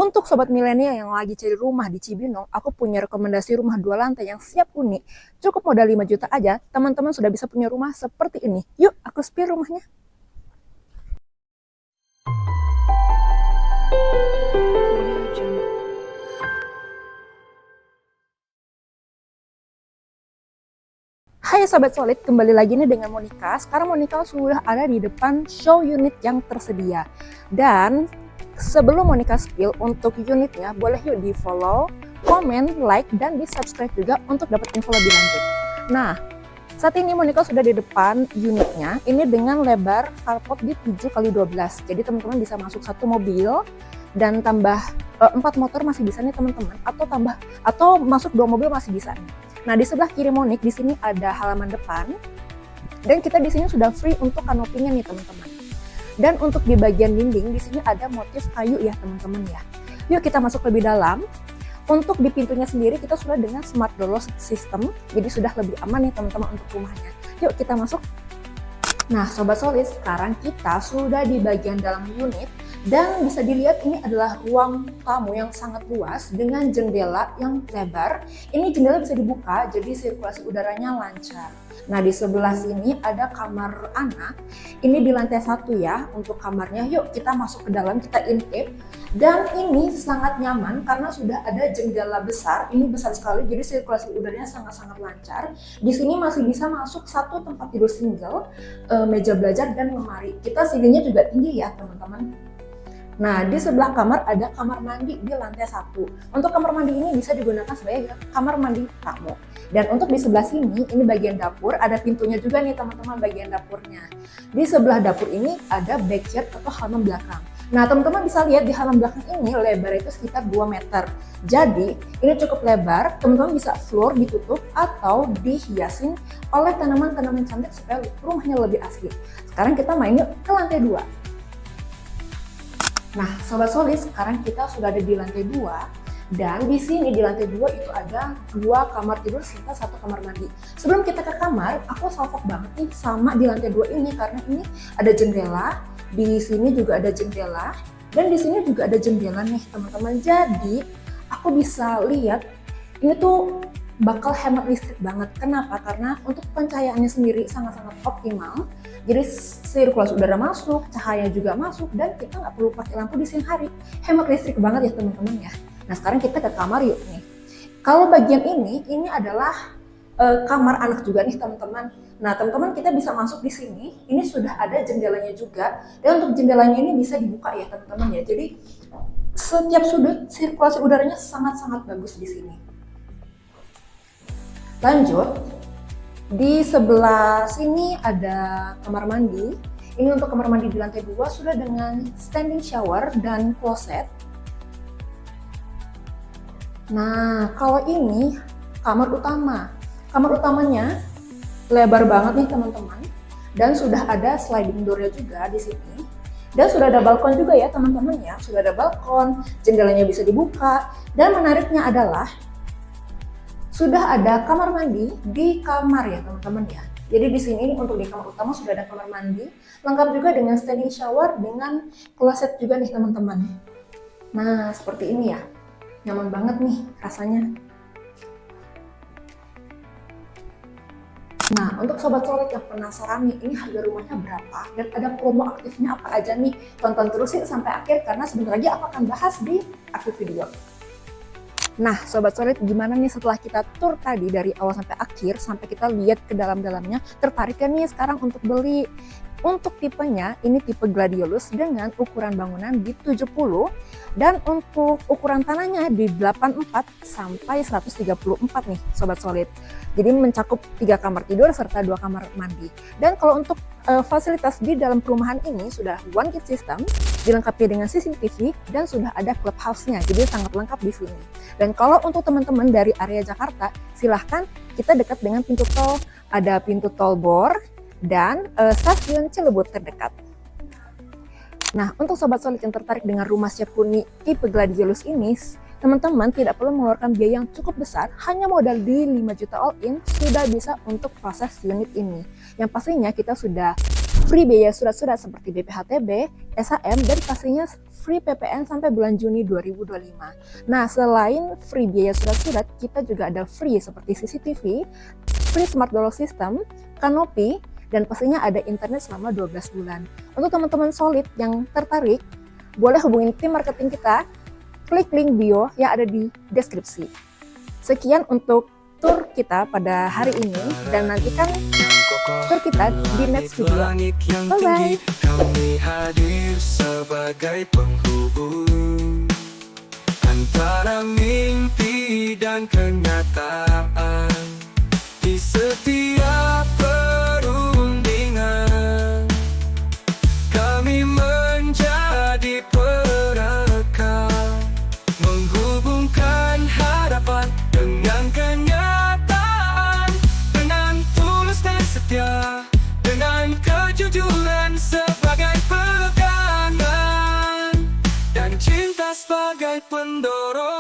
Untuk sobat milenial yang lagi cari rumah di Cibinong, aku punya rekomendasi rumah 2 lantai yang siap huni. Cukup modal 5 juta aja, teman-teman sudah bisa punya rumah seperti ini. Yuk, aku spill rumahnya. Hai Sobat Solid, kembali lagi nih dengan Monica. Sekarang Monica sudah ada di depan show unit yang tersedia. Dan sebelum Monica spill untuk unitnya, boleh yuk di follow, komen, like, dan di subscribe juga untuk dapat info lebih lanjut. Nah, saat ini Monica sudah di depan unitnya, ini dengan lebar carport di 7x12. Jadi teman-teman bisa masuk satu mobil dan tambah 4 motor masih bisa nih teman-teman, atau masuk 2 mobil masih bisa nih. Nah, di sebelah kiri Monik di sini ada halaman depan dan kita di sini sudah free untuk kanopinya nih teman-teman. Dan untuk di bagian dinding di sini ada motif kayu ya teman-teman ya. Yuk kita masuk lebih dalam. Untuk di pintunya sendiri kita sudah dengan smart door lock system, jadi sudah lebih aman nih teman-teman untuk rumahnya. Yuk kita masuk. Nah, Sobat Solid, sekarang kita sudah di bagian dalam unit dan bisa dilihat ini adalah ruang tamu yang sangat luas dengan jendela yang lebar. Ini jendela bisa dibuka jadi sirkulasi udaranya lancar. Nah, di sebelah sini ada kamar anak. Ini di lantai 1 ya untuk kamarnya. Yuk kita masuk ke dalam, kita intip. Dan ini sangat nyaman karena sudah ada jendela besar. Ini besar sekali jadi sirkulasi udaranya sangat-sangat lancar. Di sini masih bisa masuk satu tempat tidur single, meja belajar dan lemari. Kita ceilingnya juga tinggi ya teman-teman. Nah, di sebelah kamar ada kamar mandi di lantai 1. Untuk kamar mandi ini bisa digunakan sebagai kamar mandi tamu. Dan untuk di sebelah sini, ini bagian dapur, ada pintunya juga nih teman-teman bagian dapurnya. Di sebelah dapur ini ada backyard atau halaman belakang. Nah, teman-teman bisa lihat di halaman belakang ini lebar itu sekitar 2 meter. Jadi, ini cukup lebar, teman-teman bisa floor ditutup atau dihiasin oleh tanaman-tanaman cantik supaya rumahnya lebih asri. Sekarang kita main yuk ke lantai 2. Nah, Sobat Solid, sekarang kita sudah ada di lantai 2 dan di sini di lantai 2 itu ada 2 kamar tidur serta 1 kamar mandi. Sebelum kita ke kamar, aku salfok banget nih sama di lantai 2 ini karena ini ada jendela, di sini juga ada jendela dan di sini juga ada jendela nih teman-teman. Jadi, aku bisa lihat ini tuh bakal hemat listrik banget. Kenapa? Karena untuk pencahayaannya sendiri sangat-sangat optimal. Jadi sirkulasi udara masuk, cahaya juga masuk, dan kita nggak perlu pakai lampu di siang hari. Hemat listrik banget ya teman-teman ya. Nah sekarang kita ke kamar yuk nih. Kalau bagian ini adalah kamar anak juga nih teman-teman. Nah teman-teman kita bisa masuk di sini. Ini sudah ada jendelanya juga. Dan untuk jendelanya ini bisa dibuka ya teman-teman ya. Jadi setiap sudut sirkulasi udaranya sangat-sangat bagus di sini. Lanjut, di sebelah sini ada kamar mandi. Ini untuk kamar mandi di lantai 2 sudah dengan standing shower dan kloset. Nah, kalau ini kamar utama. Kamar utamanya lebar banget nih teman-teman. Dan sudah ada sliding door-nya juga di sini. Dan sudah ada balkon juga ya teman-teman ya. Sudah ada balkon, jendelanya bisa dibuka. Dan menariknya adalah sudah ada kamar mandi di kamar ya teman-teman ya. Jadi di sini untuk di kamar utama sudah ada kamar mandi, lengkap juga dengan standing shower dengan kloset juga nih teman-teman. Nah seperti ini ya, nyaman banget nih rasanya. Nah untuk Sobat Solid yang penasaran nih, ini harga rumahnya berapa dan ada promo aktifnya apa aja nih, tonton terus sampai akhir karena sebentar lagi aku akan bahas di akhir video. Nah, Sobat Solid, gimana nih setelah kita tur tadi dari awal sampai akhir, sampai kita lihat ke dalam-dalamnya, tertarik kan nih sekarang untuk beli? Untuk tipenya, ini tipe Gladiolus dengan ukuran bangunan di 70 dan untuk ukuran tanahnya di 84 sampai 134 nih Sobat Solid. Jadi mencakup 3 kamar tidur serta 2 kamar mandi. Dan kalau untuk fasilitas di dalam perumahan ini sudah one kit system, dilengkapi dengan CCTV dan sudah ada clubhouse-nya. Jadi sangat lengkap di sini. Dan kalau untuk teman-teman dari area Jakarta, silahkan kita dekat dengan pintu tol. Ada pintu tol Bor dan stasiun Cilebut terdekat. Nah, untuk Sobat Solid yang tertarik dengan rumah siap huni tipe Gladiolus ini, teman-teman tidak perlu mengeluarkan biaya yang cukup besar, hanya modal di 5 juta all in sudah bisa untuk proses unit ini. Yang pastinya kita sudah free biaya surat-surat seperti BPHTB, SHM, dan pastinya free PPN sampai bulan Juni 2025. Nah, selain free biaya surat-surat, kita juga ada free seperti CCTV, free smart door system, kanopi, dan pastinya ada internet selama 12 bulan. Untuk teman-teman solid yang tertarik, boleh hubungin tim marketing kita, klik link bio yang ada di deskripsi. Sekian untuk tour kita pada hari ini, dan nantikan tour kita di next video. Bye-bye! Kami hadir sebagai penghubung antara mimpi dan kenyataan di setiap perundingan. Kami menjadi perekat, menghubungkan harapan dengan kenyataan, dengan tulus dan setia, dengan kejujuran sebagai pegangan, dan cinta sebagai pendorong.